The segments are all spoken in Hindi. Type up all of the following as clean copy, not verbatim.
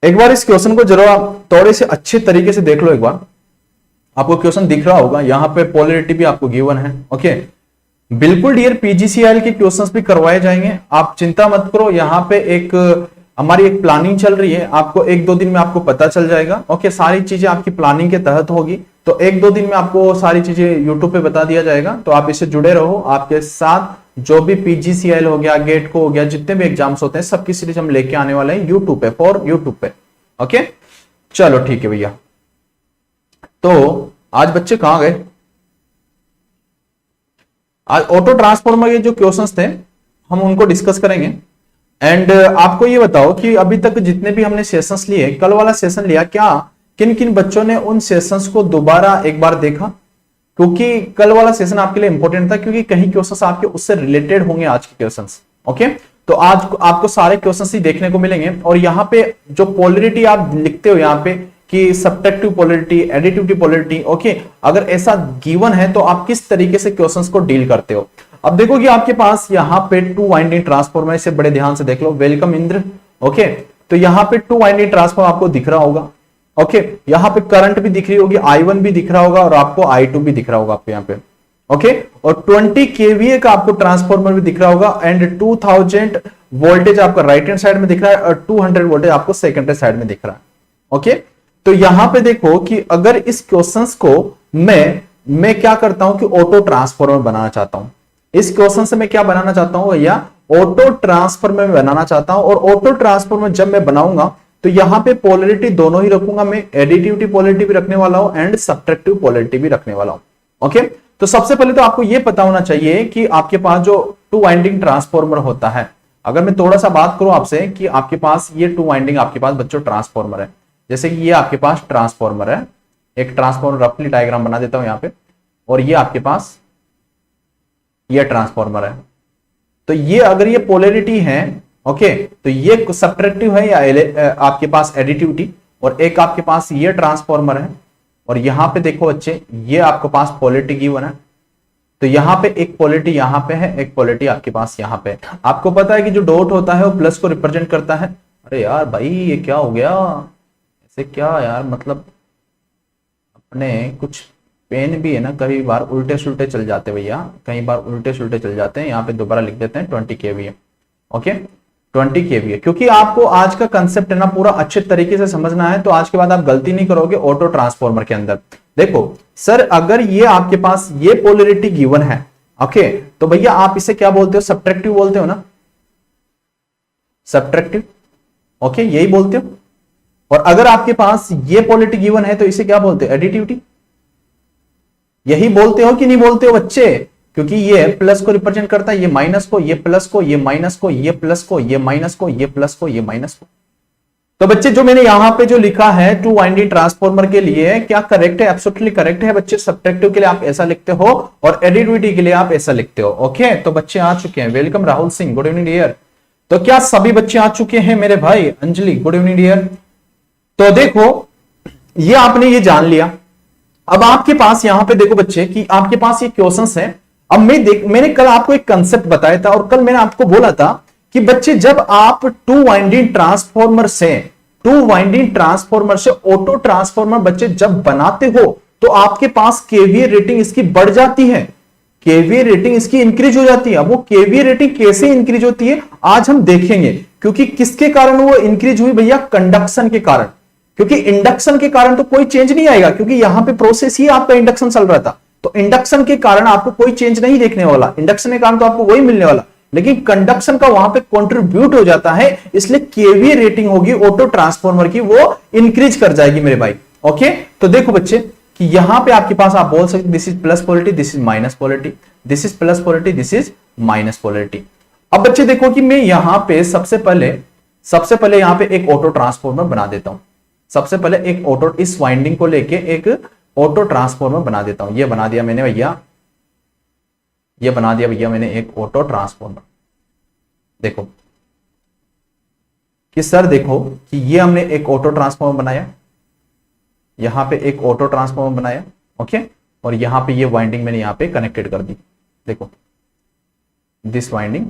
एक बार इस क्वेश्चन को जरूर आप थोड़े से अच्छे तरीके से देख लो। एक बार आपको क्वेश्चन दिख रहा होगा, यहां पे पोलैरिटी भी आपको गिवन है। ओके, बिल्कुल डियर पीजीसीएल के क्वेश्चंस भी करवाए जाएंगे, आप चिंता मत करो। यहाँ पे एक हमारी एक प्लानिंग चल रही है, आपको एक दो दिन में आपको पता चल जाएगा। ओके, सारी चीजें आपकी प्लानिंग के तहत होगी, तो एक दो दिन में आपको सारी चीजें यूट्यूब पे बता दिया जाएगा। तो आप इससे जुड़े रहो, आपके साथ जो भी पीजीसीएल हो गया, गेट को हो गया, जितने भी एग्जाम्स होते हैं सबकी सीरीज हम लेके आने वाले हैं यूट्यूब पे, फॉर यूट्यूब पे। ओके, चलो ठीक है भैया। तो आज बच्चे कहां गए? आज ऑटो ट्रांसफॉर्मर के जो क्वेश्चंस थे हम उनको डिस्कस करेंगे। एंड आपको ये बताओ कि अभी तक जितने भी हमने सेशंस लिए, कल वाला सेशन लिया, क्या किन किन बच्चों ने उन सेशंस को दोबारा एक बार देखा? क्योंकि कल वाला सेशन आपके लिए इंपॉर्टेंट था, क्योंकि कहीं क्वेश्चंस आपके उससे रिलेटेड होंगे आज के क्वेश्चंस। ओके, तो आज आपको सारे क्वेश्चंस ही देखने को मिलेंगे। और यहाँ पे जो पोलरिटी आप लिखते हो यहाँ पे कि subtractive polarity, additive polarity, okay, अगर ऐसा गिवन है तो आप किस तरीके से क्वेश्चंस को डील करते हो? अब देखो कि आपके पास यहाँ पे टू वाइंडिंग ट्रांसफॉर्मर, इसे बड़े ध्यान से देख लो। वेलकम इंद्र। ओके, तो यहाँ पे टू वाइंडिंग ट्रांसफॉर्मर आपको दिख रहा होगा। ओके, यहाँ पे करंट भी दिख रही होगी, I1 भी दिख रहा होगा और आपको I2 भी दिख रहा होगा आपको यहाँ पे। ओके, और 20 kVA का आपको ट्रांसफॉर्मर भी दिख रहा होगा। एंड 2000 वोल्टेज आपका राइट हैंड साइड में दिख रहा है और 200 वोल्टेज आपको सेकेंडरी साइड में दिख रहा है। ओके, तो यहां पे देखो कि अगर इस क्वेश्चंस को मैं क्या करता हूं कि ऑटो ट्रांसफॉर्मर बनाना चाहता हूं। इस क्वेश्चन से मैं क्या बनाना चाहता हूं भैया? ऑटो ट्रांसफॉर्मर बनाना चाहता हूं। और ऑटो ट्रांसफॉर्मर जब मैं बनाऊंगा तो यहां पे पोलरिटी दोनों ही रखूंगा मैं, एडिटिव पोलरिटी भी रखने वाला हूं एंड सब्ट्रैक्टिव पोलरिटी भी रखने वाला हूं। ओके, तो सबसे पहले तो आपको यह पता होना चाहिए कि आपके पास जो टू वाइंडिंग ट्रांसफॉर्मर होता है, अगर मैं थोड़ा सा बात करूं आपसे कि आपके पास ये टू वाइंडिंग आपके पास बच्चों ट्रांसफॉर्मर है, जैसे कि ये आपके पास ट्रांसफॉर्मर है, एक ट्रांसफॉर्मर रफली डायग्राम बना देता हूं यहां पे, और ये आपके पास ये ट्रांसफॉर्मर है। तो ये अगर ये पोलैरिटी है, ओके, तो ये सब्ट्रैक्टिव है या आपके पास एडिटिविटी, और एक आपके पास ये ट्रांसफॉर्मर है, और यहां पे देखो बच्चे ये आपके पास पोलैरिटी गिवन है। तो यहां पे एक पोलैरिटी यहां पे है, एक पोलैरिटी आपके पास यहां पे। आपको पता है कि जो डॉट होता है वो प्लस को रिप्रेजेंट करता है। अरे यार भाई ये क्या हो गया ऐसे, क्या यार, मतलब अपने कुछ पेन भी है ना, कई बार उल्टे सुल्टे चल जाते भैया, कई बार उल्टे सुल्टे चल जाते हैं। यहाँ पे दोबारा लिख देते हैं 20 kVA। ओके, 20 kVA, क्योंकि आपको आज का कंसेप्ट है ना पूरा अच्छे तरीके से समझना है, तो आज के बाद आप गलती नहीं करोगे ऑटो ट्रांसफॉर्मर के अंदर। देखो सर, अगर ये आपके पास ये पोलैरिटी गिवन है, ओके, तो भैया आप इसे क्या बोलते हो? सब्ट्रैक्टिव बोलते हो ना, सब्ट्रैक्टिव। ओके, यही बोलते हो। और अगर आपके पास ये पोलैरिटी गिवन है तो इसे क्या बोलते हो? एडिटिविटी। यही बोलते हो कि नहीं बोलते हो बच्चे? क्योंकि ये प्लस को रिप्रेजेंट करता है, ये माइनस को, ये प्लस को, ये माइनस को, ये प्लस को, ये माइनस को, ये प्लस को, ये माइनस को। तो बच्चे जो मैंने यहां पे जो लिखा है टू वाइंडिंग ट्रांसफॉर्मर के लिए, क्या करेक्ट है? एब्सोल्युटली करेक्ट है बच्चे। सब्ट्रैक्टिव के लिए आप ऐसा लिखते हो और एडिटिविटी के लिए आप ऐसा लिखते हो। ओके, तो बच्चे आ चुके हैं। Welcome Rahul Singh, good evening dear. तो क्या सभी बच्चे आ चुके हैं मेरे भाई? Anjali, good evening dear. तो देखो ये आपने ये जान लिया। अब आपके पास यहां पे देखो बच्चे कि आपके पास ये क्वेश्चंस है। अब मैंने कल आपको एक कंसेप्ट बताया था, और कल मैंने आपको बोला था कि बच्चे जब आप टू वाइंडिंग ट्रांसफॉर्मर से ऑटो ट्रांसफॉर्मर बच्चे जब बनाते हो तो आपके पास केवीए रेटिंग इसकी बढ़ जाती है, केवीए रेटिंग इसकी इंक्रीज हो जाती है। अब वो केवीए रेटिंग कैसे इंक्रीज होती है आज हम देखेंगे, क्योंकि किसके कारण वो इंक्रीज हुई भैया? कंडक्शन के कारण। क्योंकि इंडक्शन के कारण तो कोई चेंज नहीं आएगा, क्योंकि यहां पे प्रोसेस ही आपका इंडक्शन चल रहा था, तो इंडक्शन के कारण आपको कोई चेंज नहीं देखने वाला। इंडक्शन के कारण तो आपको वही मिलने वाला, लेकिन कंडक्शन का वहां पे कंट्रीब्यूट हो जाता है, इसलिए केवीए रेटिंग होगी ऑटो ट्रांसफॉर्मर की, वो इंक्रीज कर जाएगी मेरे भाई। ओके, तो देखो बच्चे कि यहां पे आपके पास आप बोल सकते this is plus polarity, this is minus polarity, this is plus polarity, this is minus polarity. अब बच्चे देखो कि मैं यहां पे सबसे पहले यहां पे एक ऑटो ट्रांसफॉर्मर बना देता हूं। सबसे पहले एक ऑटो, इस वाइंडिंग को लेके एक ऑटो ट्रांसफॉर्मर बना देता हूं। ये बना दिया मैंने भैया, ये बना दिया भैया मैंने एक ऑटो ट्रांसफॉर्मर। देखो कि सर देखो कि ये हमने एक ऑटो ट्रांसफॉर्मर बनाया, यहां पे एक ऑटो ट्रांसफॉर्मर बनाया। ओके, और यहां पे ये वाइंडिंग मैंने यहां पे कनेक्टेड कर दी। देखो दिस वाइंडिंग,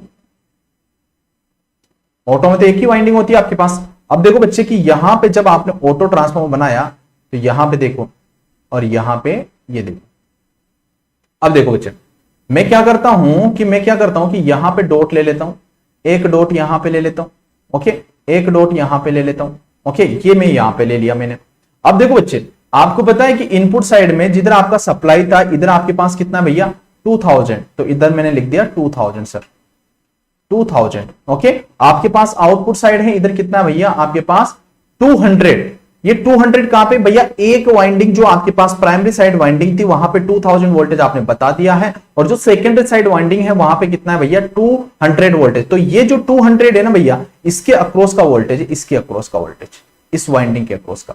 ऑटो में तो एक ही वाइंडिंग होती है आपके पास, अब देखो बच्चे कि यहां पे जब आपने ऑटो ट्रांसफॉर्मर बनाया तो यहां पे देखो और यहां पे ये देखो। अब देखो बच्चे मैं क्या करता हूं कि यहां पे डॉट ले लेता हूं, एक डॉट यहां पे ले लेता हूं, ओके, एक डॉट यहां पे ले लेता हूं, ओके, ये मैं यहां पे ले लिया मैंने। अब देखो बच्चे आपको पता है कि इनपुट साइड में जिधर आपका सप्लाई था इधर आपके पास कितना भैया 2000, तो इधर मैंने लिख दिया 2000 सर, 2000, ओके। आपके पास आउटपुट साइड है इधर कितना भैया आपके पास 200, ये 200 कहां पे भैया, एक वाइंडिंग जो आपके पास प्राइमरी साइड वाइंडिंग थी वहां पे 2000 वोल्टेज आपने बता दिया है, और जो सेकेंडरी साइड वाइंडिंग है वहां पे कितना है भैया 200 वोल्टेज। तो ये जो 200 है ना भैया इसके अक्रॉस का वोल्टेज, इसके अक्रॉस का वोल्टेज, इस वाइंडिंग के अक्रॉस का,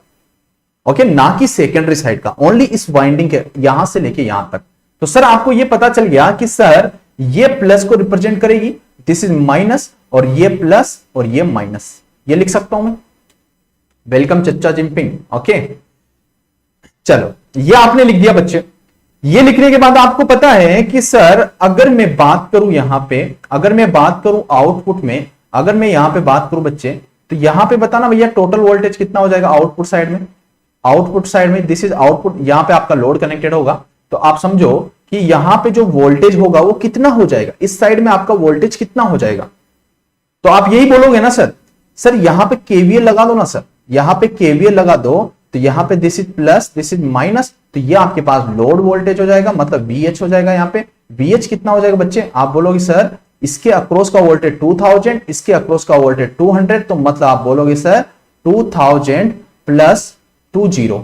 ओके, ना कि सेकेंडरी साइड का, ओनली इस वाइंडिंग के यहां से लेके यहां तक। तो सर आपको यह पता चल गया कि सर ये प्लस को रिप्रेजेंट करेगी, दिस इज माइनस, और ये प्लस और ये माइनस, ये लिख सकता हूं मैं। वेलकम चच्चा जिम्पिंग, ओके। चलो ये आपने लिख दिया बच्चे। ये लिखने के बाद आपको पता है कि सर अगर मैं बात करूं यहां पे, अगर मैं बात करूं आउटपुट में, अगर मैं यहां पे बात करूं बच्चे, तो यहां पे बताना भैया टोटल वोल्टेज कितना हो जाएगा आउटपुट साइड में। आउटपुट साइड में दिस इज आउटपुट, यहां पे आपका लोड कनेक्टेड होगा, तो आप समझो कि यहां पे जो वोल्टेज होगा वो कितना हो जाएगा, इस साइड में आपका वोल्टेज कितना हो जाएगा। तो आप यही बोलोगे ना सर यहां पे केवीएल लगा दो ना सर, यहां पे केवीएल लगा दो, तो यहां पे this is plus this is minus, तो ये आपके पास लोड वोल्टेज हो जाएगा, मतलब VH हो जाएगा। यहां पे VH कितना हो जाएगा बच्चे, आप बोलोगे सर इसके अक्रॉस का वोल्टेज 2000, इसके अक्रॉस का वोल्टेज 200, तो मतलब आप बोलोगे सर 2000 प्लस 20,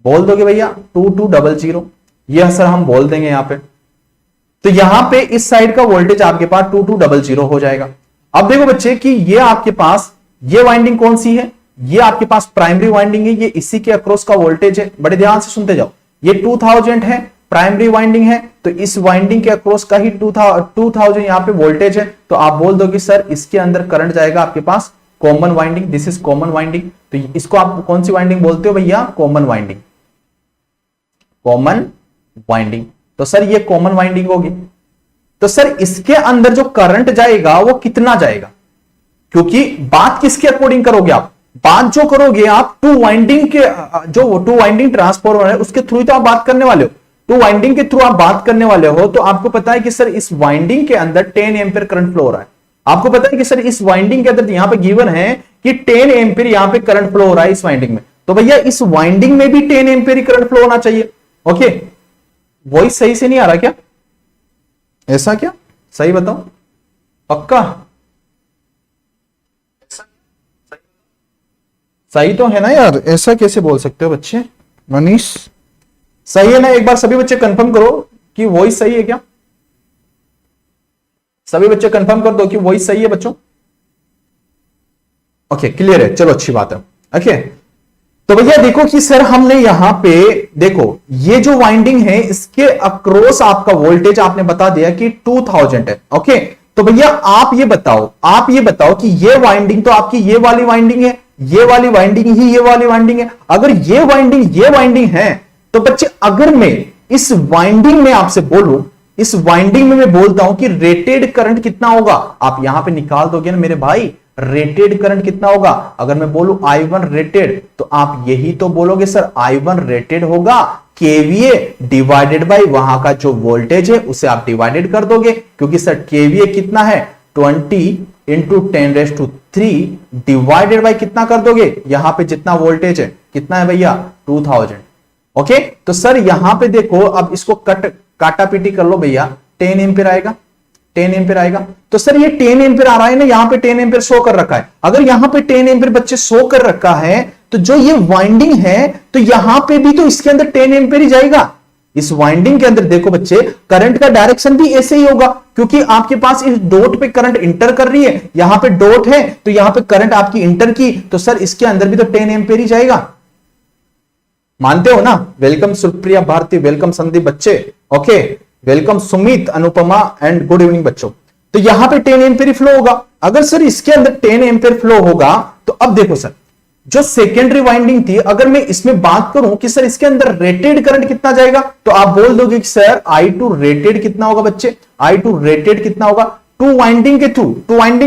बोल दोगे भैया 2200, यह सर हम बोल देंगे यहां पे। तो यहां पे इस साइड का वोल्टेज आपके पास 2200 हो जाएगा। अब देखो बच्चे कि ये आपके पास ये वाइंडिंग कौन सी है, ये आपके पास प्राइमरी वाइंडिंग है, ये इसी के अक्रॉस का वोल्टेज है, बड़े ध्यान से सुनते जाओ। ये 2000 है, प्राइमरी वाइंडिंग है, तो इस वाइंडिंग के अक्रॉस का ही 2000 यहां पे वोल्टेज है, तो आप बोल दोगे सर इसके अंदर करंट जाएगा आपके पास common winding, this is common winding. तो इसको आप कौन सी वाइंडिंग बोलते हो भैया, कॉमन वाइंडिंग, कॉमन वाइंडिंग। तो सर ये कॉमन वाइंडिंग होगी, तो सर इसके अंदर जो करंट जाएगा वो कितना जाएगा, क्योंकि बात किसके अकॉर्डिंग करोगे आप, बात जो करोगे आप टू वाइंडिंग के, जो टू वाइंडिंग ट्रांसफॉर्मर है उसके थ्रू तो आप बात करने वाले हो, टू वाइंडिंग के थ्रू आप बात करने वाले हो, तो आपको पता है कि सर इस वाइंडिंग के अंदर 10 एम्पीयर करंट फ्लो हो रहा है। आपको पता है कि सर इस वाइंडिंग के अंदर यहां पे गिवन है कि 10 एम्पीयर यहां पे करंट फ्लो हो रहा है इस वाइंडिंग में, तो भैया इस वाइंडिंग में भी 10 एम्पीयर करंट फ्लो होना चाहिए, ओके। वॉइस सही से नहीं आ रहा क्या, ऐसा क्या, सही बताओ पक्का, सही तो है ना यार, ऐसा कैसे बोल सकते हो बच्चे, मनीष सही है ना, एक बार सभी बच्चे कंफर्म करो कि वॉइस सही है क्या, सभी बच्चे कंफर्म कर दो कि वॉइस सही है बच्चों, ओके क्लियर है, चलो अच्छी बात है, ओके। तो भैया देखो कि सर हमने यहां पे देखो ये जो वाइंडिंग है इसके अक्रॉस आपका वोल्टेज आपने बता दिया कि 2000 है, ओके। तो भैया आप ये बताओ कि ये वाइंडिंग तो आपकी ये वाली वाइंडिंग है, ये वाली वाइंडिंग ही ये वाली वाइंडिंग है, अगर ये वाइंडिंग है, तो बच्चे अगर मैं इस वाइंडिंग में आपसे बोलूं, इस वाइंडिंग में मैं बोलता हूं कि रेटेड करंट कितना होगा, आप यहां पे निकाल दोगे ना मेरे भाई, रेटेड करंट कितना होगा, अगर मैं बोलूं I1 रेटेड, तो आप यही तो बोलोगे सर I1 रेटेड होगा केवीए डिवाइडेड बाय वहां का जो वोल्टेज है उसे आप डिवाइडेड कर दोगे, क्योंकि सर केवीए कितना है 20 इंटू 10⁻³ डिवाइडेड बाय कितना कर दोगे, यहां पे जितना वोल्टेज है कितना है भैया 2000, ओके। तो सर यहां पे देखो, अब इसको काटा पीटी कर लो भैया, 10 एम्पीयर आएगा, 10 एम्पीयर आएगा। तो सर ये 10 एम्पीयर आ रहा है ना, यहां पे 10 एम्पीयर शो कर रखा है, अगर यहां पे 10 एम्पीयर बच्चे शो कर रखा है, तो जो ये वाइंडिंग है तो यहां पे भी तो इसके अंदर 10 एम्पीयर ही जाएगा। इस वाइंडिंग के अंदर देखो बच्चे करंट का डायरेक्शन भी ऐसे ही होगा, क्योंकि आपके पास इस डॉट पे करंट इंटर कर रही है, यहां पे डॉट है तो यहां पे करंट आपकी इंटर की, तो सर इसके अंदर भी तो 10 एम्पीयर ही जाएगा, मानते हो ना। वेलकम सुप्रिया भारती, वेलकम संदीप बच्चे, okay, welcome Sumit, Anupama and good evening बच्चों। तो यहां पे 10 एम्पीयर फ्लो होगा, अगर सर इसके अंदर 10 एम्पीयर फ्लो होगा, तो अब देखो सर जो सेकेंडरी वाइंडिंग थी, अगर मैं इसमें बात करूं कि सर इसके अंदर रेटेड करंट कितना जाएगा, तो आप बोल दोगे कि सर I2 रेटेड कितना होगा बच्चे, I2 रेटेड कितना होगा टू वाइंडिंग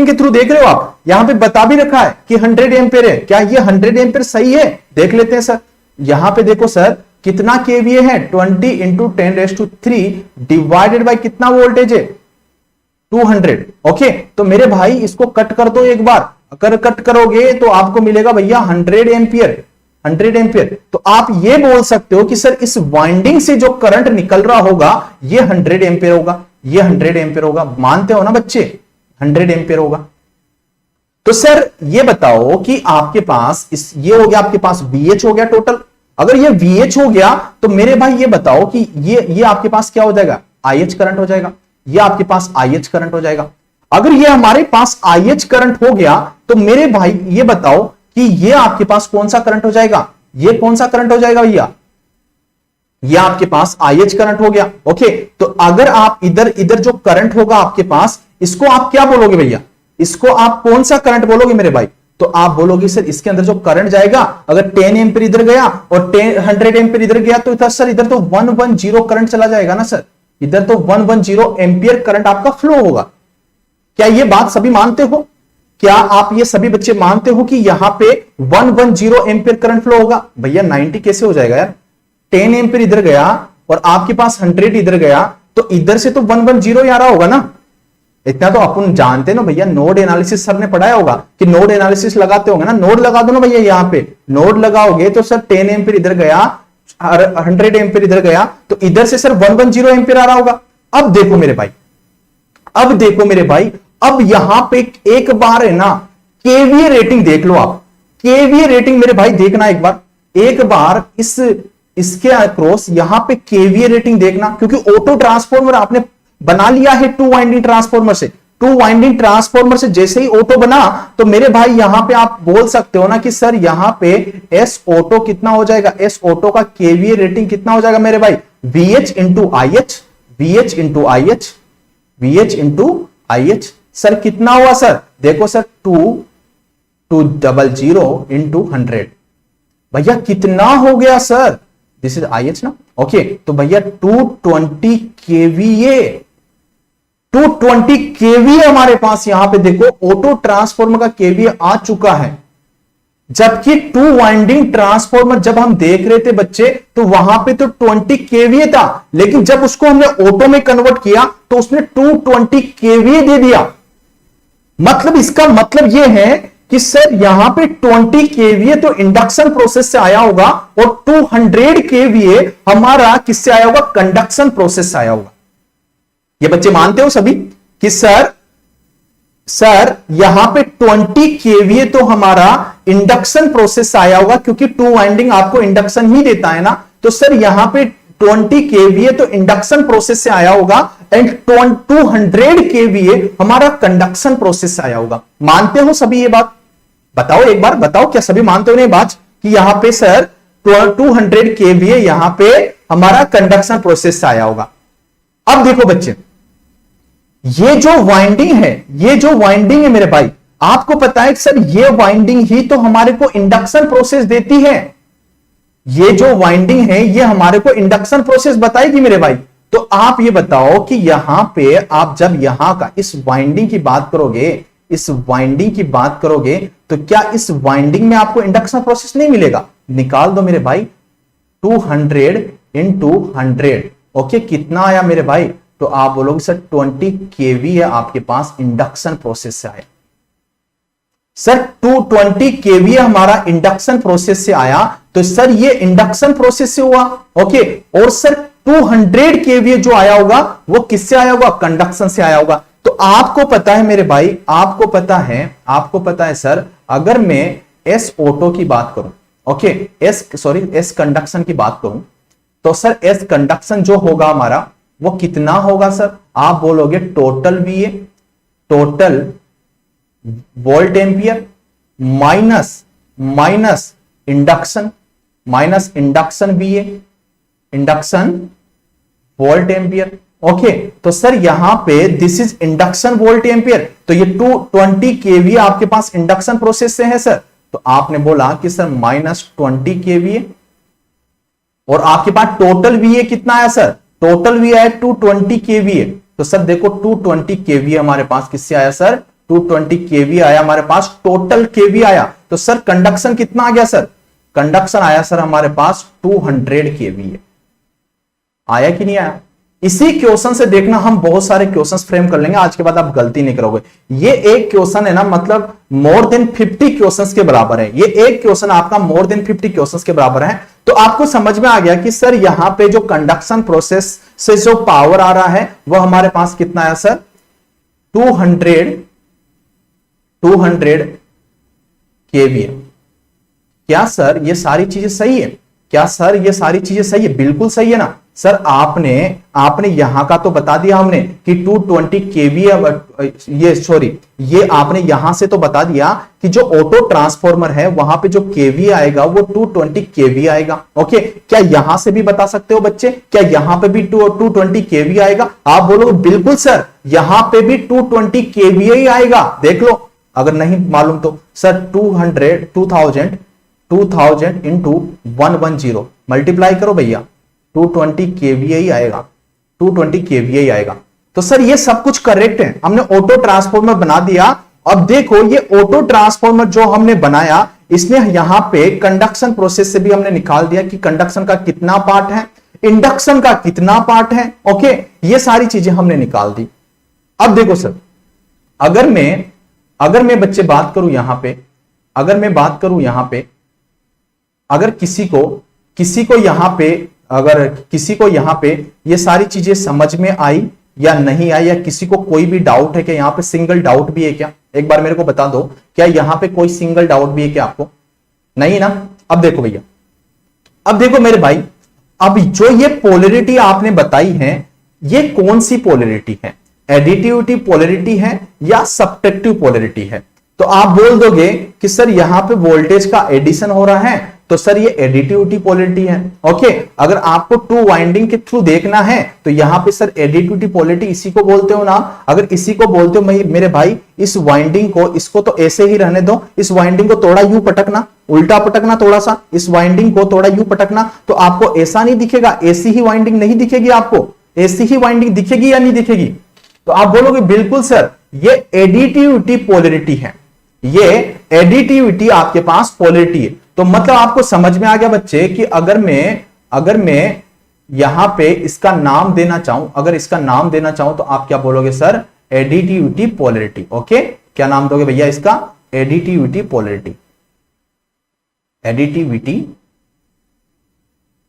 के थ्रू देख रहे हो आप, यहां पे बता भी रखा है कि 100 एम्पेयर है। क्या ये 100 एम्पेयर सही है? देख लेते हैं सर। यहां पे देखो सर कितना केवीए है, 20 इंटू 10⁻³ डिवाइडेड बाय कितना वोल्टेज है, 200। ओके, तो मेरे भाई इसको कट कर दो एक बार। अगर कट करोगे तो आपको मिलेगा भैया 100 एम्पियर, 100 एम्पियर। तो आप ये बोल सकते हो कि सर इस वाइंडिंग से जो करंट निकल रहा होगा ये 100 एम्पियर होगा, ये 100 एम्पियर होगा। मानते हो ना बच्चे, 100 एम्पियर होगा। तो सर ये बताओ कि आपके पास ये हो गया, आपके पास VH हो गया टोटल। अगर ये VH हो गया तो मेरे भाई ये बताओ कि ये आपके पास क्या हो जाएगा, IH करंट हो जाएगा। ये आपके पास IH करंट हो जाएगा। अगर ये हमारे पास IH करंट हो गया तो मेरे भाई ये बताओ कि ये आपके पास कौन सा करंट हो जाएगा, ये कौन सा करंट हो जाएगा भैया, ये आपके पास IH करंट हो गया। ओके, तो अगर आप इधर जो करंट होगा आपके पास, इसको आप क्या बोलोगे भैया, इसको आप कौन सा करंट बोलोगे मेरे भाई? तो आप बोलोगे सर इसके अंदर जो करंट जाएगा, अगर 10 एम्पीयर इधर गया और 100 एम्पीयर इधर गया तो सर इधर तो 110 करंट चला जाएगा ना सर, इधर तो 110 एम्पीयर करंट आपका फ्लो होगा। क्या ये बात सभी मानते हो? क्या आप ये सभी बच्चे मानते हो कि यहां पे 110 एम्पीयर करंट फ्लो होगा? भैया 90 कैसे हो जाएगा यार, 10 एम्पीयर इधर गया और आपके पास 100 इधर गया तो इधर से तो 110 ही आ रहा होगा ना। इतना तो अपन जानते ना भैया, नोड एनालिसिस सर ने पढ़ाया होगा कि नोड एनालिसिस लगाते होंगे ना, नोड लगा दो ना भैया। यहां पे नोड लगाओगे तो सर 10 एम्पीयर इधर गया, 100 एम्पीयर इधर गया तो इधर से सर 110 एम्पीयर आ रहा होगा। अब देखो मेरे भाई, अब देखो मेरे भाई, अब यहां पे एक बार है ना केवीए रेटिंग देख लो आप। केवीए रेटिंग मेरे भाई देखना एक बार इसके अक्रॉस यहां पे केवीए रेटिंग देखना, क्योंकि ऑटो ट्रांसफॉर्मर आपने बना लिया है 2 वाइंडिंग ट्रांसफॉर्मर से। 2 वाइंडिंग ट्रांसफॉर्मर से जैसे ही ऑटो बना तो मेरे भाई यहां पे आप बोल सकते हो ना कि सर यहां पे एस ऑटो कितना हो जाएगा, एस ऑटो का केवीए रेटिंग कितना हो जाएगा मेरे भाई, VH into IH, VH into IH, VH into IH। Sir कितना हुआ सर, देखो सर 200 इंटू 100, भैया कितना हो गया सर, दिस इज IH ना। ओके, तो भैया 220 केवीए, 220 केवीए हमारे पास यहां पे देखो ऑटो ट्रांसफॉर्मर का केवीए आ चुका है। जबकि 2 वाइंडिंग ट्रांसफॉर्मर जब हम देख रहे थे बच्चे तो वहां पे तो 20 केवीए था, लेकिन जब उसको हमने ऑटो में कन्वर्ट किया तो उसने 220 केवीए दे दिया। मतलब इसका मतलब यह है कि सर यहां पे 20 केवीए तो इंडक्शन प्रोसेस से आया होगा और 200 केवीए हमारा किससे आया होगा, कंडक्शन प्रोसेस से आया होगा। ये बच्चे मानते हो सभी कि सर यहां पे 20 केवीए तो हमारा इंडक्शन प्रोसेस से आया होगा, क्योंकि 2 वाइंडिंग आपको इंडक्शन ही देता है ना। तो सर यहां पे 20 केवीए तो इंडक्शन प्रोसेस से आया होगा एंड 200 केवीए हमारा कंडक्शन प्रोसेस से आया होगा। मानते हो सभी ये बात? बताओ एक बार, बताओ क्या सभी मानते हो ये बात कि यहां पे सर 200 केवीए यहां पे हमारा कंडक्शन प्रोसेस से आया होगा। अब देखो बच्चे, ये जो वाइंडिंग है मेरे भाई, आपको पता है कि सर ये वाइंडिंग ही तो हमारे को इंडक्शन प्रोसेस देती है। ये जो वाइंडिंग है ये हमारे को इंडक्शन प्रोसेस बताएगी मेरे भाई। तो आप ये बताओ कि यहां पे आप जब यहां का इस वाइंडिंग की बात करोगे तो क्या इस वाइंडिंग में आपको इंडक्शन प्रोसेस नहीं मिलेगा? निकाल दो मेरे भाई, 200 इंटू 100। ओके, कितना आया मेरे भाई? तो आप बोलोगे सर 20 केवी है आपके पास इंडक्शन प्रोसेस से आया। सर 220 केवी हमारा इंडक्शन प्रोसेस से आया, तो सर ये इंडक्शन प्रोसेस से हुआ। ओके, और सर 200 केवी जो आया होगा वो किससे आया होगा, कंडक्शन से आया होगा। तो आपको पता है मेरे भाई, आपको पता है सर, अगर मैं एस ऑटो की बात करूं, ओके, एस कंडक्शन की बात करूं, तो सर एस कंडक्शन जो होगा हमारा वो कितना होगा सर? आप बोलोगे total VA, total volt ampere minus induction VA, induction volt ampere. Okay, तो सर यहां पे this is induction volt ampere, तो ये 220 केवीए आपके पास इंडक्शन प्रोसेस से है सर। तो आपने बोला कि सर -20 केवीए, और आपके पास टोटल VA कितना आया सर? टोटल VA है 220 केवीए। तो सर देखो 220 केवी हमारे पास किससे आया सर, 220 केवी आया हमारे पास, टोटल केवी आया। तो सर कंडक्शन कितना आ गया सर, कंडक्शन आया सर हमारे पास 200 केवी है, आया कि नहीं आया। इसी क्वेश्चन से देखना हम बहुत सारे क्वेश्चंस फ्रेम कर लेंगे, आज के बाद आप गलती नहीं करोगे। ये एक क्वेश्चन है ना, मतलब मोर देन 50 क्वेश्चंस के बराबर है। ये एक क्वेश्चन आपका मोर देन 50 क्वेश्चंस के बराबर है। तो आपको समझ में आ गया कि सर यहां पे जो कंडक्शन प्रोसेस से जो पावर आ रहा है वो हमारे पास कितना आया सर, 200 केवी। क्या सर ये सारी चीजें सही है, क्या सर ये सारी चीजें सही है, बिल्कुल सही है ना सर। आपने यहां का तो बता दिया हमने कि 220 केवी, ये आपने यहां से तो बता दिया कि जो ऑटो ट्रांसफॉर्मर है वहां पे जो केवी आएगा वो 220 केवी आएगा। ओके, क्या यहां से भी बता सकते हो बच्चे, क्या यहां पे भी 220 केवी आएगा? आप बोलोगे बिल्कुल सर यहां पे भी 220 केवी ही आएगा, देख लो। अगर नहीं मालूम तो सर 2000 इंटू 110 मल्टीप्लाई करो भैया, 220 केवीए आएगा, 220 केवीए आएगा। तो सर ये सब कुछ करेक्ट है, हमने ऑटो ट्रांसफॉर्मर बना दिया। अब देखो ये ऑटो ट्रांसफॉर्मर जो हमने बनाया, इसमें यहां पे कंडक्शन प्रोसेस से भी हमने निकाल दिया कि कंडक्शन का कितना पार्ट है, इंडक्शन का कितना पार्ट है। ओके, ये सारी चीजें हमने निकाल दी। अब देखो सर, अगर मैं बच्चे बात करूं यहां पे, अगर मैं बात करूं यहां पे, अगर किसी को यहां पे ये सारी चीजें समझ में आई या नहीं आई, या किसी को कोई भी डाउट है कि यहां पे सिंगल डाउट भी है क्या, एक बार मेरे को बता दो, क्या यहां पे कोई सिंगल डाउट भी है क्या आपको? नहीं ना। अब देखो भैया, अब देखो मेरे भाई, अब जो ये पोलरिटी आपने बताई है, ये कौन सी पोलरिटी है, एडिटिविटी पोलरिटी है या सब्ट्रैक्टिव पोलरिटी है? तो आप बोल दोगे कि सर यहां पे वोल्टेज का एडिशन हो रहा है, तो सर ये एडिटिविटी पोलरिटी है। ओके, अगर आपको टू वाइंडिंग के थ्रू देखना है तो यहां पे सर एडिटिविटी पोलरिटी इसी को बोलते हो ना। अगर इसी को बोलते हो मेरे भाई, इस वाइंडिंग को, इसको तो ऐसे ही रहने दो, इस वाइंडिंग को थोड़ा यूं पटकना, उल्टा पटकना थोड़ा सा, इस वाइंडिंग को थोड़ा यूं पटकना, तो आपको ऐसा नहीं दिखेगा, ऐसी ही वाइंडिंग नहीं दिखेगी आपको, ऐसी ही वाइंडिंग दिखेगी या नहीं दिखेगी? तो आप बोलोगे बिल्कुल सर ये एडिटिविटी पोलरिटी है, ये एडिटिविटी आपके पास पोलरिटी है। तो मतलब आपको समझ में आ गया बच्चे कि अगर मैं यहां पे इसका नाम देना चाहूं, अगर इसका नाम देना चाहूं तो आप क्या बोलोगे सर, एडिटिविटी पोलरिटी। ओके, क्या नाम दोगे भैया इसका? Additivity polarity, additivity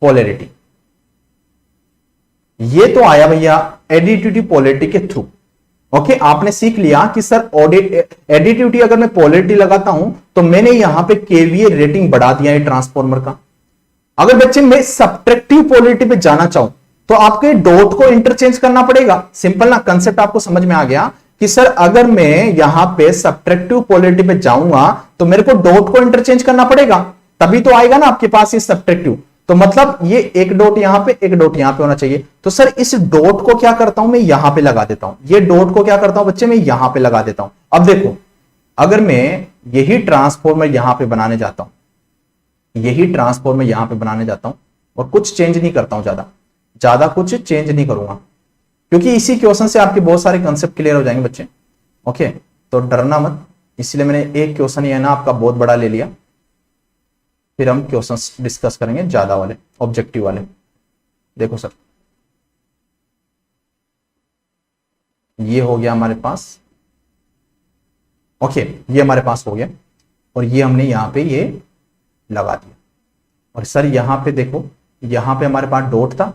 polarity. ये तो आया भैया एडिटिविटी पोलरिटी के थ्रू। ओके, आपने सीख लिया कि सर एडिटिविटी, अगर मैं पोलरिटी लगाता हूं तो मैंने यहां पे केवीए रेटिंग बढ़ा दिया है ट्रांसफॉर्मर का। अगर बच्चे मैं सब्ट्रैक्टिव पोलरिटी पे जाना चाहूं तो आपके डॉट को इंटरचेंज करना पड़ेगा। सिंपल ना, कंसेप्ट आपको समझ में आ गया कि सर अगर मैं यहां पे सब्ट्रैक्टिव पोलरिटी पे जाऊंगा तो मेरे को डॉट को इंटरचेंज करना पड़ेगा, तभी तो आएगा ना आपके पास ये सब्ट्रैक्टिव। तो मतलब ये एक डॉट यहां पे, एक डॉट यहां पे होना चाहिए। तो सर इस डॉट को क्या करता हूं मैं, यहां पे लगा देता हूं। ये डॉट को क्या करता हूं बच्चे, मैं यहां पे लगा देता हूं। अब देखो, अगर मैं यही ट्रांसफॉर्मर यहां पे बनाने जाता हूं, यही ट्रांसफॉर्मर यहां पे बनाने जाता हूं और कुछ चेंज नहीं करता हूं, ज्यादा कुछ चेंज नहीं करूंगा, क्योंकि इसी क्वेश्चन से आपके बहुत सारे कंसेप्ट क्लियर हो जाएंगे बच्चे। ओके, तो डरना मत, इसलिए मैंने एक क्वेश्चन ये ना आपका बहुत बड़ा ले लिया, फिर हम क्वेश्चंस डिस्कस करेंगे ज्यादा वाले, ऑब्जेक्टिव वाले। देखो सर, ये हो गया हमारे पास। ओके, ये हमारे पास हो गया और ये हमने यहां पे ये लगा दिया। और सर यहां पे देखो, यहां पे हमारे पास डॉट था,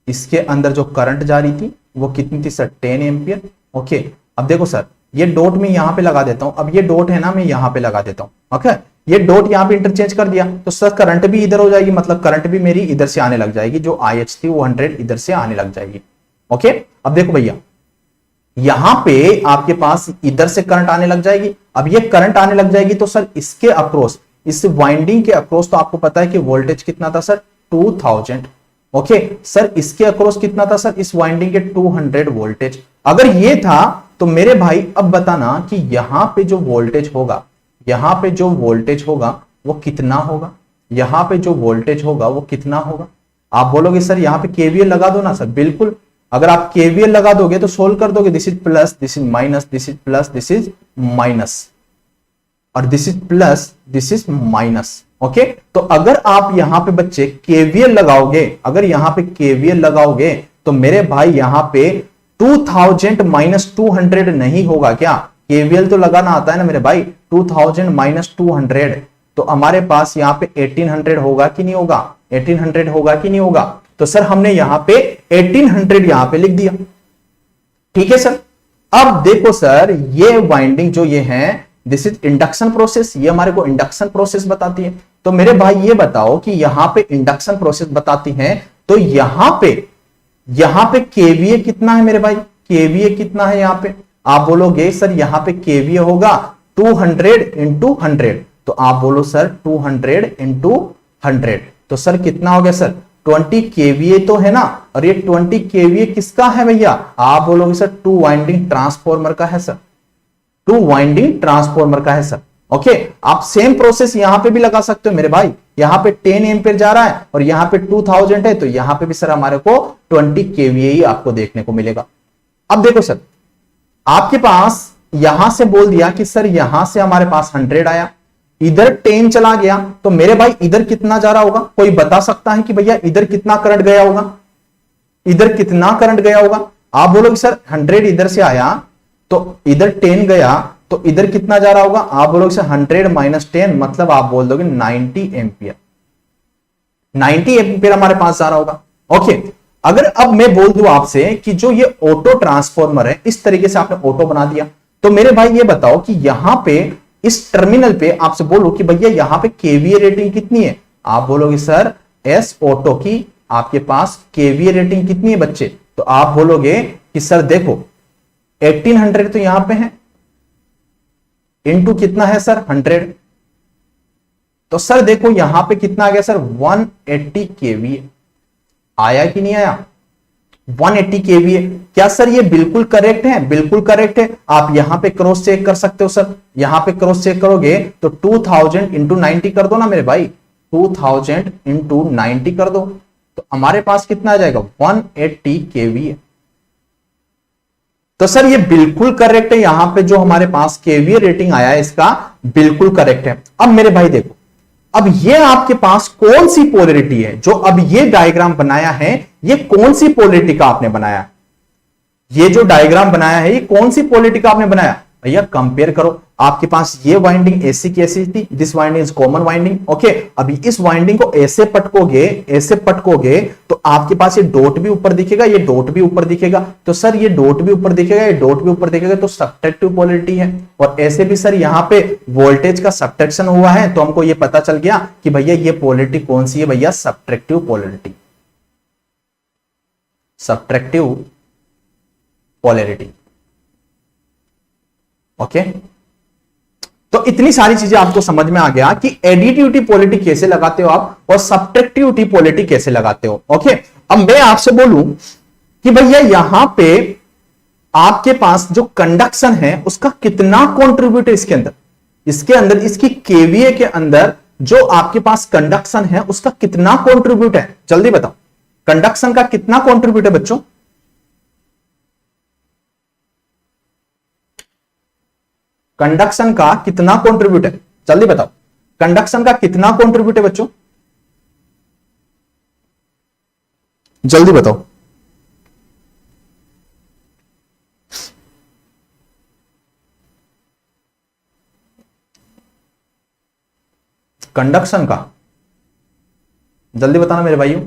इसके अंदर जो करंट जा रही थी वो कितनी थी सर, 10 एम्पियर। ओके, अब देखो सर ये डॉट में यहां पे लगा देता हूं, अब ये डॉट है ना, मैं यहां पे लगा देता हूं। ओके, ये डॉट यहां पे इंटरचेंज कर दिया तो सर करंट भी इधर हो जाएगी, मतलब करंट भी मेरी इधर से आने लग जाएगी, जो IH थी वो 100 इधर से आने लग जाएगी। ओके, अब देखो भैया, यहां पे आपके पास इधर से करंट आने लग जाएगी। अब ये करंट आने लग जाएगी तो सर इसके अक्रॉस, इस वाइंडिंग के अक्रॉस, तो आपको पता है कि वोल्टेज कितना था सर, 2000। ओके सर, इसके अक्रॉस कितना था सर, इस वाइंडिंग के 200 वोल्टेज। अगर ये था तो मेरे भाई अब बताना कि यहां पे जो वोल्टेज होगा, यहां पे जो वोल्टेज होगा वो कितना होगा, यहां पे जो वोल्टेज होगा वो कितना होगा? आप बोलोगे सर यहां पे केवीएल लगा दो ना सर, बिल्कुल। अगर आप केवीएल लगा दोगे तो सोल्व कर दोगे, this is plus, this is minus, this is plus, this is minus, और this is plus, this is minus. Okay, तो अगर आप यहां पे बच्चे केवीएल लगाओगे, अगर यहां पे केवीएल लगाओगे तो मेरे भाई यहां पे 2000 माइनस 200 नहीं होगा क्या? केवीएल तो लगाना आता है ना मेरे भाई, 2000 माइनस 200, तो हमारे पास यहां पे 1800 होगा कि नहीं होगा? 1800 होगा कि नहीं होगा? तो सर हमने यहां पे 1800 यहां पे लिख दिया, ठीक है सर। अब देखो सर, ये वाइंडिंग जो ये है, दिस इज इंडक्शन प्रोसेस, ये हमारे को इंडक्शन प्रोसेस बताती है। तो मेरे भाई ये बताओ कि यहां पे इंडक्शन प्रोसेस बताती है, तो यहां पे केवीए कितना है मेरे भाई? केवीए कितना है यहां पे? आप बोलोगे सर यहां पे केवीए होगा 200 इंटू 100, तो आप बोलो सर 200 इंटू 100, तो सर कितना हो गया सर? 20 केवीए तो है ना, और ये 20 केवीए किसका है भैया? आप बोलोगे सर 2 वाइंडिंग ट्रांसफॉर्मर का है सर, 2 वाइंडिंग ट्रांसफॉर्मर का है सर। ओके, आप सेम प्रोसेस यहां पे भी लगा सकते हो मेरे भाई, यहां पे 10 एम्पियर जा रहा है और यहां पे 2000 है, तो यहां पे भी सर हमारे को 20 केवीए ही आपको देखने को मिलेगा। अब देखो सर, आपके पास यहां से बोल दिया कि सर यहां से हमारे पास 100 आया, इधर 10 चला गया, तो मेरे भाई इधर कितना जा रहा होगा? कोई बता सकता है कि भैया इधर कितना करंट गया होगा? इधर कितना करंट गया होगा? आप बोलोगे सर 100 इधर से आया तो इधर 10 गया, तो इधर कितना जा रहा होगा? आप बोलोगे सर 100 माइनस 10, मतलब आप बोल दोगे 90 एम्पियर, 90 एम्पियर हमारे पास जा रहा होगा। ओके, अगर अब मैं बोल दूं आपसे कि जो ये ऑटो ट्रांसफॉर्मर है, इस तरीके से आपने ऑटो बना दिया, तो मेरे भाई ये बताओ कि यहां पे इस टर्मिनल पे आपसे बोलो कि भैया यहां पे केवीए रेटिंग कितनी है? आप बोलोगे सर एस ऑटो की आपके पास केवीए रेटिंग कितनी है बच्चे? तो आप बोलोगे कि सर देखो 1800 तो यहां पे है, इनटू कितना है सर? 100, तो सर देखो यहां पे कितना आ गया सर? 180 केवीए आया कि नहीं आया? 180 केवीए। क्या सर ये बिल्कुल करेक्ट है? बिल्कुल करेक्ट है। आप यहां पे क्रॉस चेक कर सकते हो सर, यहां पे क्रॉस चेक करोगे तो 2000 इंटू 90 कर दो ना मेरे भाई, 2000 इंटू 90 कर दो, तो हमारे पास कितना आ जाएगा? 180 केवीए। तो सर ये बिल्कुल करेक्ट है, यहां पे जो हमारे पास केवीए रेटिंग आया है इसका बिल्कुल करेक्ट है। अब मेरे भाई देखो, अब ये आपके पास कौन सी पोलरिटी है? जो अब ये डायग्राम बनाया है, ये कौन सी पोलरिटी का आपने बनाया? ये जो डायग्राम बनाया है, ये कौन सी पोलरिटी का आपने बनाया? भैया कंपेयर करो, आपके पास ये वाइंडिंग ऐसी की ऐसी थी, this winding is common winding. Okay, अभी इस वाइंडिंग को ऐसे पटकोगे तो आपके पास ये डॉट भी ऊपर दिखेगा, ये डॉट भी ऊपर दिखेगा, तो सर ये डॉट भी ऊपर दिखेगा, ये डॉट भी ऊपर दिखेगा, तो सब्ट्रैक्टिव पोलरिटी है। और ऐसे भी सर यहां पे वोल्टेज का सब्ट्रैक्शन हुआ है, तो हमको ये पता चल गया कि भैया ये पोलरिटी कौन सी है? भैया subtractive polarity, subtractive polarity. Okay, तो इतनी सारी चीजें आपको समझ में आ गया कि एडिटिविटी पोलरिटी कैसे लगाते हो आप और सब्ट्रैक्टिविटी पोलरिटी कैसे लगाते हो। ओके, अब मैं आपसे बोलूं कि भैया यहां पे आपके पास जो कंडक्शन है उसका कितना कॉन्ट्रीब्यूट है इसके अंदर इसकी केवीए के अंदर जो आपके पास कंडक्शन है उसका कितना कॉन्ट्रीब्यूट है? जल्दी बताओ, कंडक्शन का कितना कॉन्ट्रीब्यूट है बच्चों? कंडक्शन का कितना कॉन्ट्रीब्यूट है? जल्दी बताओ, कंडक्शन का कितना कॉन्ट्रीब्यूट है बच्चों? जल्दी बताओ। कंडक्शन का जल्दी बताना मेरे भाइयों।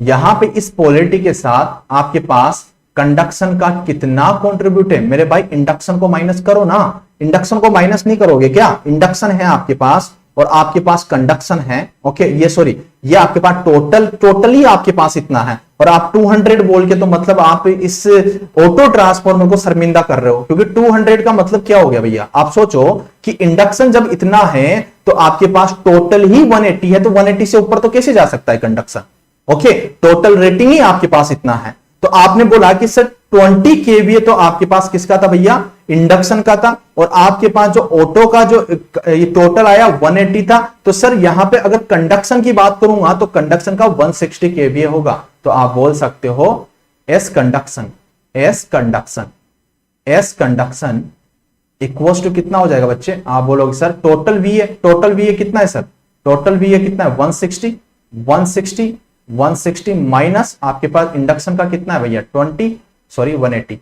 यहां पे इस पोलरिटी के साथ आपके पास कंडक्शन का कितना कॉन्ट्रीब्यूट है? मेरे भाई इंडक्शन को माइनस करो ना, इंडक्शन को माइनस नहीं करोगे क्या? इंडक्शन है आपके पास और आपके पास कंडक्शन है। ओके, ये आपके पास टोटली आपके पास इतना है, और आप 200 बोल के तो मतलब आप इस ऑटो ट्रांसफॉर्मर को शर्मिंदा कर रहे हो, क्योंकि 200 का मतलब क्या हो गया भैया? आप सोचो कि इंडक्शन जब इतना है तो आपके पास टोटल ही 180 है, तो 180 से ऊपर तो कैसे जा सकता है कंडक्शन? ओके, टोटल रेटिंग ही आपके पास इतना है, तो आपने बोला कि सर 20 केवीए तो आपके पास किसका था भैया? इंडक्शन का था, और आपके पास जो ऑटो का जो ये टोटल आया 180 था, तो सर यहां पे अगर कंडक्शन की बात करूंगा तो कंडक्शन का 160 केवीए होगा, तो आप बोल सकते हो S conduction, S conduction, S conduction equals to कितना हो जाएगा बच्चे? आप बोलोगे sir total V A, total V A कितना है सर? टोटल वी ए कितना है? 160, 160, 160 माइनस आपके पास इंडक्शन का कितना है भैया? 20, सॉरी 180,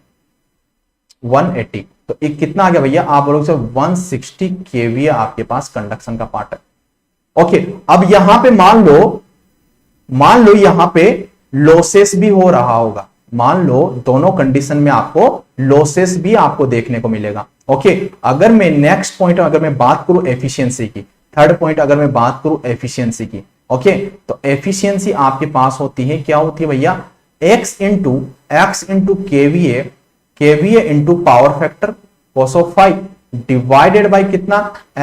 180, तो एक कितना आ गया भैया? आप बोलोगे सर 160 केवीए आपके पास कंडक्शन का पार्ट है। ओके, अब यहां पे मान लो यहां पे लॉसेस भी हो रहा होगा, मान लो दोनों कंडीशन में आपको लॉसेस भी आपको देखने को मिलेगा। ओके, अगर मैं नेक्स्ट पॉइंट अगर मैं बात करूं एफिशिएंसी की, थर्ड पॉइंट अगर मैं बात करूं एफिशिएंसी की, ओके, तो एफिशिएंसी आपके पास होती है, क्या होती है भैया? x into KVA, KVA into power factor cos of 5 divided by कितना?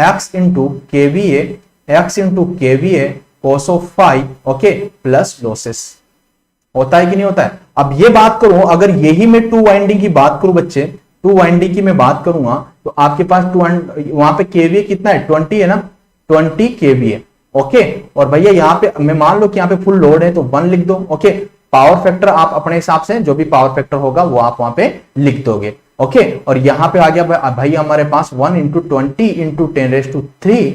x into KVA, x into KVA cos of 5, okay, plus losses. होता है कि नहीं होता है? अब ये बात करूं, अगर यही मैं टू वाइंडिंग की बात करूं बच्चे, टू वाइंडिंग की मैं बात करूंगा तो आपके पास वहां पे केवीए कितना है? 20 है ना, 20 केवीए। ओके, और भैया यहाँ पे मैं मान लो कि यहाँ पे फुल लोड है तो 1 लिख दो। ओके, पावर फैक्टर आप अपने हिसाब से जो भी पावर फैक्टर होगा वो आप वहां पे लिख दोगे। ओके, और यहां पे आ गया भाई हमारे पास 1 इंटू 20 इंटू 10⁻³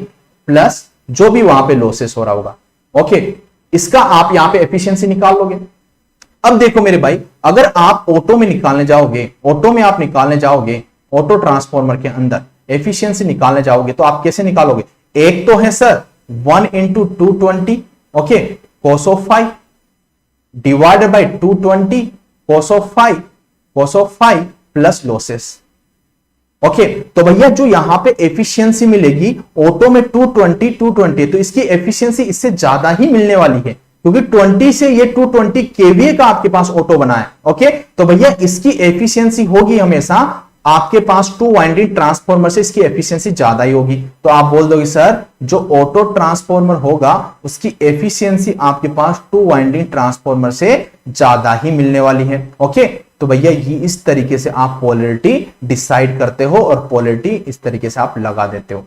प्लस जो भी वहां पे लॉसेस हो रहा होगा। ओके, इसका आप यहां पे एफिशिएंसी निकाल लोगे। अब देखो मेरे भाई, अगर आप ऑटो में निकालने जाओगे, ऑटो में आप निकालने जाओगे, ऑटो ट्रांसफॉर्मर के अंदर एफिशिएंसी निकालने जाओगे तो आप कैसे निकालोगे? एक तो है sir 1 into 220, okay, cos of 5 divided by 220 cos of 5, cos of 5 plus losses. Okay, तो भैया जो यहां पे एफिशिएंसी मिलेगी ऑटो में 220, तो इसकी एफिशिएंसी इससे ज्यादा ही मिलने वाली है, क्योंकि 20 से ये 220 केवीए का आपके पास ऑटो बना है। ओके, तो भैया इसकी एफिशिएंसी होगी हमेशा आपके पास टू वाइंडिंग ट्रांसफॉर्मर से इसकी एफिशिएंसी ज्यादा ही होगी। तो आप बोल दोगे सर जो ऑटो ट्रांसफॉर्मर होगा उसकी एफिशिएंसी आपके पास टू वाइंडिंग ट्रांसफॉर्मर से ज्यादा ही मिलने वाली है। ओके, तो भैया ये इस तरीके से आप पोलैरिटी डिसाइड करते हो और पोलैरिटी इस तरीके से आप लगा देते हो।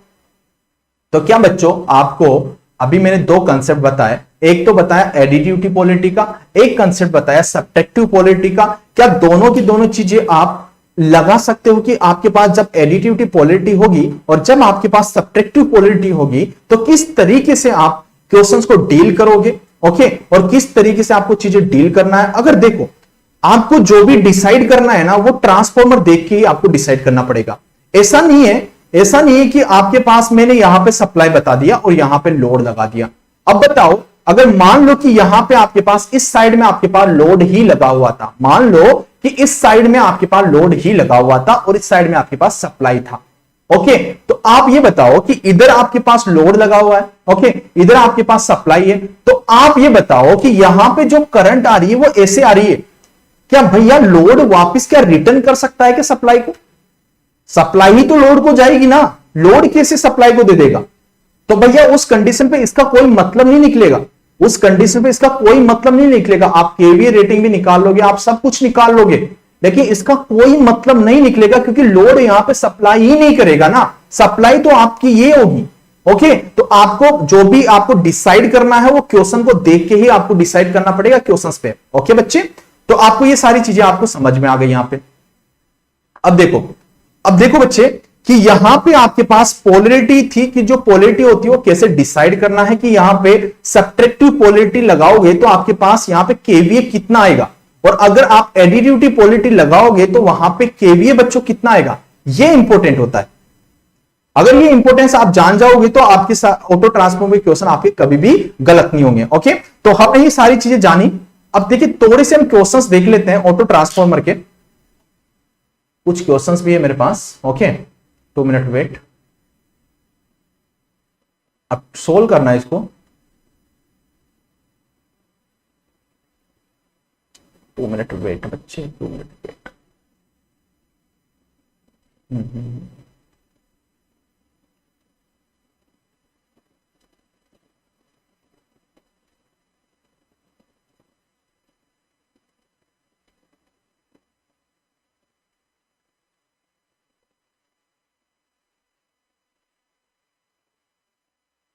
तो क्या बच्चों आपको अभी मैंने दो कंसेप्ट बताए, एक तो बताया एडिटिविटी पोलैरिटी का, एक कंसेप्ट बताया सब्ट्रैक्टिव पोलैरिटी का। क्या दोनों की दोनों चीजें आप लगा सकते हो कि आपके पास जब एडिटिविटी पोलैरिटी होगी और जब आपके पास सब्ट्रैक्टिव पोलैरिटी होगी तो किस तरीके से आप क्वेश्चंस को डील करोगे? ओके, और किस तरीके से आपको चीजें डील करना है। अगर देखो आपको जो भी डिसाइड करना है ना वो ट्रांसफॉर्मर देख के ही आपको डिसाइड करना पड़ेगा। ऐसा नहीं है कि आपके पास मैंने यहां पे सप्लाई बता दिया और यहां पे लोड लगा दिया। अब बताओ अगर मान लो कि यहां पे आपके पास इस साइड में आपके पास लोड ही लगा हुआ था, मान लो कि इस साइड में आपके पास लोड ही लगा हुआ था और इस साइड में आपके पास सप्लाई था। ओके, तो आप ये बताओ कि इधर आपके पास लोड लगा हुआ है, ओके, इधर आपके पास सप्लाई है, तो आप ये बताओ कि यहां पे जो करंट आ रही है वो ऐसे आ रही है, क्या भैया लोड वापस क्या रिटर्न कर सकता है कि सप्लाई को? सप्लाई ही तो लोड को जाएगी ना, लोड कैसे सप्लाई को दे देगा? तो भैया उस कंडीशन पे इसका कोई मतलब नहीं निकलेगा, उस कंडीशन पे इसका कोई मतलब नहीं निकलेगा। आप केवीए रेटिंग भी निकाल लोगे, आप सब कुछ निकाल लोगे, लेकिन इसका कोई मतलब नहीं निकलेगा क्योंकि लोड यहां पे सप्लाई ही नहीं करेगा ना, सप्लाई तो आपकी ये होगी। ओके, तो आपको जो भी आपको डिसाइड करना है वो क्वेश्चन को देख के ही आपको डिसाइड करना पड़ेगा क्वेश्चंस पे। ओके बच्चे, तो आपको ये सारी चीजें आपको समझ में आ गई यहां पे। अब देखो बच्चे कि यहां पे आपके पास पोलैरिटी थी कि जो पोलैरिटी होती है वो कैसे डिसाइड करना है कि यहां पे सब्ट्रैक्टिव पोलैरिटी लगाओगे तो आपके पास यहां पे केवीए कितना आएगा, और अगर आप एडिटिविटी पोलैरिटी लगाओगे तो वहां पे केवीए बच्चों कितना आएगा, ये इंपॉर्टेंट होता है। अगर ये इंपॉर्टेंस आप जान जाओगे तो आपके ऑटो ट्रांसफॉर्मर के क्वेश्चन आपके कभी भी गलत नहीं होंगे। ओके, तो हमने ये सारी चीजें जानी। अब देखिए थोड़े से हम क्वेश्चंस देख लेते हैं ऑटो ट्रांसफॉर्मर के, कुछ क्वेश्चंस भी है मेरे पास। ओके, 2 मिनट वेट, अब सोल्व करना है इसको। 2 मिनट वेट बच्चे, 2 मिनट वेट।